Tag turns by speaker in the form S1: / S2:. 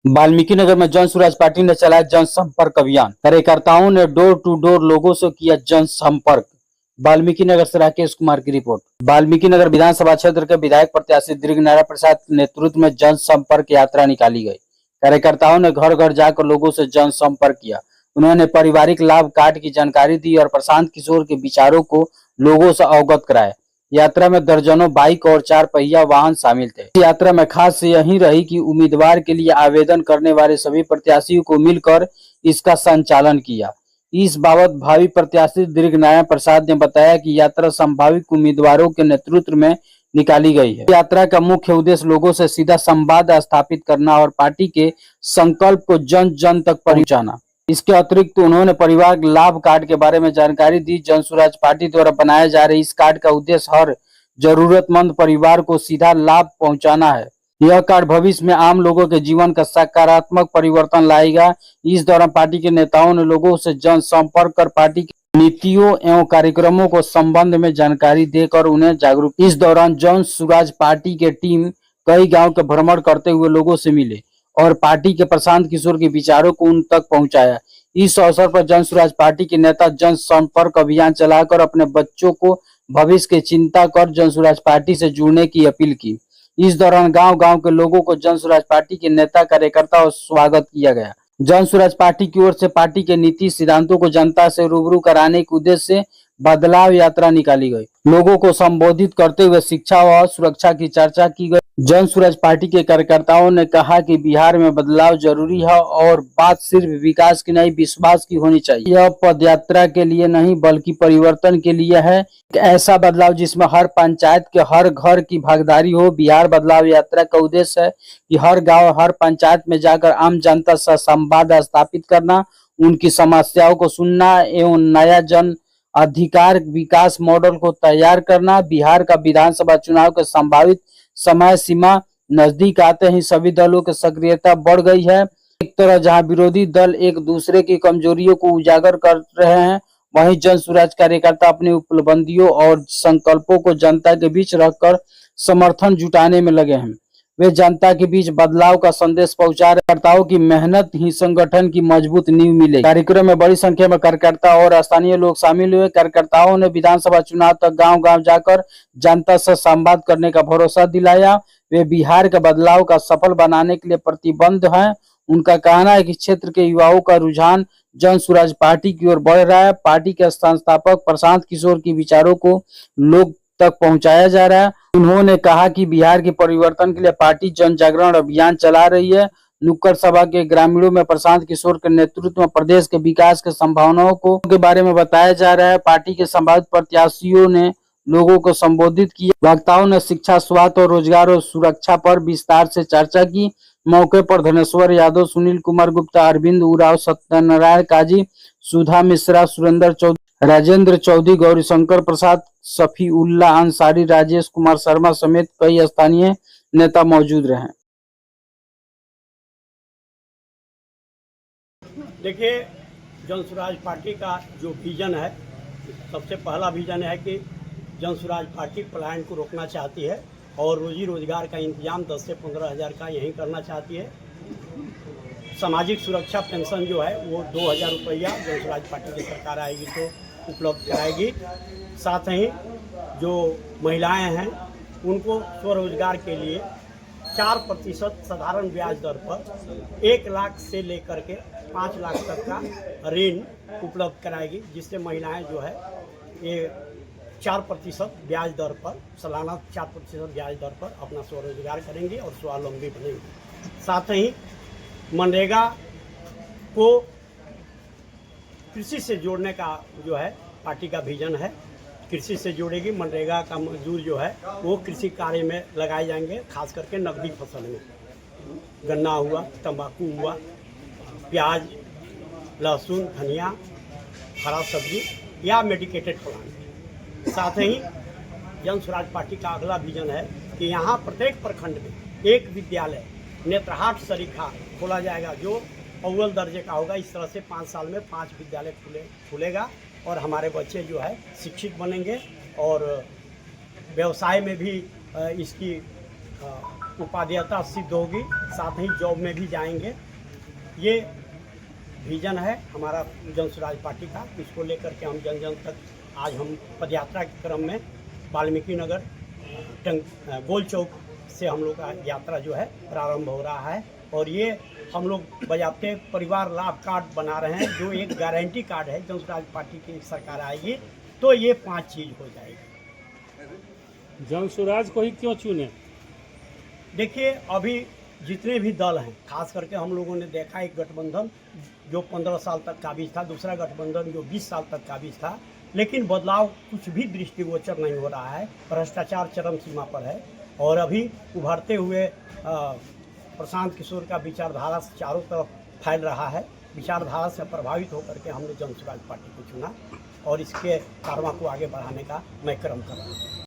S1: वाल्मीकि नगर में जन सुराज पार्टी ने चलाया जनसंपर्क अभियान। कार्यकर्ताओं ने डोर टू डोर लोगों से किया जनसंपर्क। वाल्मीकि नगर से राकेश कुमार की रिपोर्ट। वाल्मीकि नगर विधानसभा क्षेत्र के विधायक प्रत्याशी दीर्घनारायण प्रसाद के नेतृत्व में जनसंपर्क यात्रा निकाली गई। कार्यकर्ताओं ने घर घर जाकर लोगों से जनसंपर्क किया। उन्होंने पारिवारिक लाभ कार्ड की जानकारी दी और प्रशांत किशोर के विचारों को लोगों से अवगत कराया। यात्रा में दर्जनों बाइक और 4 पहिया वाहन शामिल थे। इस यात्रा में खास यही रही कि उम्मीदवार के लिए आवेदन करने वाले सभी प्रत्याशियों को मिलकर इसका संचालन किया। इस बाबत भावी प्रत्याशी दीर्घनारायण प्रसाद ने बताया कि यात्रा संभावित उम्मीदवारों के नेतृत्व में निकाली गई है। यात्रा का मुख्य उद्देश्य लोगों से सीधा संवाद स्थापित करना और पार्टी के संकल्प को जन जन तक पहुंचाना। इसके अतिरिक्त उन्होंने परिवार लाभ कार्ड के बारे में जानकारी दी। जन सुराज पार्टी द्वारा बनाए जा रहे इस कार्ड का उद्देश्य हर जरूरतमंद परिवार को सीधा लाभ पहुंचाना है। यह कार्ड भविष्य में आम लोगों के जीवन का सकारात्मक परिवर्तन लाएगा। इस दौरान पार्टी के नेताओं ने लोगों से जनसंपर्क कर पार्टी की नीतियों एवं कार्यक्रमों को संबंध में जानकारी देकर उन्हें जागरूक। इस दौरान जन सुराज पार्टी के टीम कई गाँव के भ्रमण करते हुए लोगों से मिले और पार्टी के प्रशांत किशोर के विचारों को उन तक पहुंचाया। इस अवसर पर जन सुराज पार्टी के नेता जनसंपर्क अभियान चलाकर अपने बच्चों को भविष्य की चिंता कर जन सुराज पार्टी से जुड़ने की अपील की। इस दौरान गांव-गांव के लोगों को जन सुराज पार्टी के नेता कार्यकर्ता और स्वागत किया गया। जन सुराज पार्टी की ओर से पार्टी के नीति सिद्धांतों को जनता से रूबरू कराने के उद्देश्य से बदलाव यात्रा निकाली गई। लोगों को संबोधित करते हुए शिक्षा व सुरक्षा की चर्चा की गई। जन सुराज पार्टी के कार्यकर्ताओं ने कहा कि बिहार में बदलाव जरूरी है और बात सिर्फ विकास की नहीं विश्वास की होनी चाहिए। यह पदयात्रा के लिए नहीं बल्कि परिवर्तन के लिए है। एक ऐसा बदलाव जिसमें हर पंचायत के हर घर की भागीदारी हो। बिहार बदलाव यात्रा का उद्देश्य है कि हर गाँव हर पंचायत में जाकर आम जनता से संवाद स्थापित करना, उनकी समस्याओं को सुनना एवं नया जन अधिकार विकास मॉडल को तैयार करना। बिहार का विधानसभा चुनाव के संभावित समय सीमा नजदीक आते ही सभी दलों की सक्रियता बढ़ गई है। एक तरह जहां विरोधी दल एक दूसरे की कमजोरियों को उजागर कर रहे हैं, वहीं जन सुराज कार्यकर्ता अपनी उपलब्धियों और संकल्पों को जनता के बीच रखकर समर्थन जुटाने में लगे हैं। वे जनता के बीच बदलाव का संदेश पहुंचा रहे। कार्यकर्ताओं की मेहनत ही संगठन की मजबूत नींव मिलेगी। कार्यक्रम में बड़ी संख्या में कार्यकर्ता और स्थानीय लोग शामिल हुए। कार्यकर्ताओं ने विधानसभा चुनाव तक गांव-गांव जाकर जनता से संवाद करने का भरोसा दिलाया। वे बिहार के बदलाव का सफल बनाने के लिए प्रतिबद्ध हैं। उनका कहना है कि क्षेत्र के युवाओं का रुझान जन सुराज पार्टी की ओर बढ़ रहा है। पार्टी के संस्थापक प्रशांत किशोर के विचारों को लोग तक पहुंचाया जा रहा है। उन्होंने कहा कि बिहार के परिवर्तन के लिए पार्टी जन जागरण अभियान चला रही है। नुक्कड़ सभा के ग्रामीणों में प्रशांत किशोर के नेतृत्व में प्रदेश के विकास के संभावनाओं के बारे में बताया जा रहा है। पार्टी के संभावित प्रत्याशियों ने लोगों को संबोधित किया। वक्ताओं ने शिक्षा, स्वास्थ्य और रोजगार और सुरक्षा पर विस्तार से चर्चा की। मौके पर धनेश्वर यादव, सुनील कुमार गुप्ता, अरविंद उराव, सत्यनारायण काजी, सुधा मिश्रा, सुरेंद्र चौधरी, राजेंद्र चौधरी, गौरीशंकर प्रसाद, सफी उल्ला अंसारी, राजेश कुमार शर्मा समेत कई स्थानीय नेता मौजूद रहे।
S2: देखिए, जन सुराज पार्टी का जो विजन है, सबसे पहला विजन है कि जन सुराज पार्टी पलायन को रोकना चाहती है और रोजी रोजगार का इंतजाम 10 से 15 हज़ार का यहीं करना चाहती है। सामाजिक सुरक्षा पेंशन जो है वो 2000 रुपया जन सुराज पार्टी की सरकार आएगी तो उपलब्ध कराएगी। साथ ही जो महिलाएं हैं उनको स्वरोजगार के लिए 4% साधारण ब्याज दर पर 1 लाख से लेकर के 5 लाख तक का ऋण उपलब्ध कराएगी, जिससे महिलाएं जो है ये 4% ब्याज दर पर सालाना 4% ब्याज दर पर अपना स्वरोजगार करेंगी और स्वावलंबी बनेंगी। साथ ही मनरेगा को कृषि से जोड़ने का जो है पार्टी का विजन है। कृषि से जोड़ेगी। मनरेगा का मजदूर जो है वो कृषि कार्य में लगाए जाएंगे, खास करके नकदी फसल में। गन्ना हुआ, तंबाकू हुआ, प्याज, लहसुन, धनिया, हरा सब्जी या मेडिकेटेड प्लांट। साथ ही जन स्वराज पार्टी का अगला विजन है कि यहाँ प्रत्येक प्रखंड में एक विद्यालय नेत्रहाट सरीखा खोला जाएगा, जो अव्वल दर्जे का होगा। इस तरह से 5 साल में 5 विद्यालय खुलेगा और हमारे बच्चे जो है शिक्षित बनेंगे और व्यवसाय में भी इसकी उपादेयता सिद्ध होगी, साथ ही जॉब में भी जाएंगे। ये विजन है हमारा जन स्वराज पार्टी का। इसको लेकर के हम जन जन तक आज हम पदयात्रा के क्रम में वाल्मीकि नगर गोल चौक से हम लोग का यात्रा जो है प्रारंभ हो रहा है। और ये हम लोग बजाते परिवार लाभ कार्ड बना रहे हैं, जो एक गारंटी कार्ड है। जन स्वराज पार्टी की सरकार आएगी तो ये 5 चीज़ हो जाएगी।
S3: जन स्वराज को ही क्यों चुने?
S2: देखिए, अभी जितने भी दल हैं, खास करके हम लोगों ने देखा एक गठबंधन जो 15 साल तक काबिज था, दूसरा गठबंधन जो 20 साल तक काबिज था, लेकिन बदलाव कुछ भी दृष्टिगोचर नहीं हो रहा है। भ्रष्टाचार चरम सीमा पर है। और अभी उभरते हुए प्रशांत किशोर का विचारधारा चारों तरफ फैल रहा है। विचारधारा से प्रभावित होकर के हमने जन स्वराज पार्टी को चुना और इसके कारवां को आगे बढ़ाने का मैं क्रम कर रहा हूँ।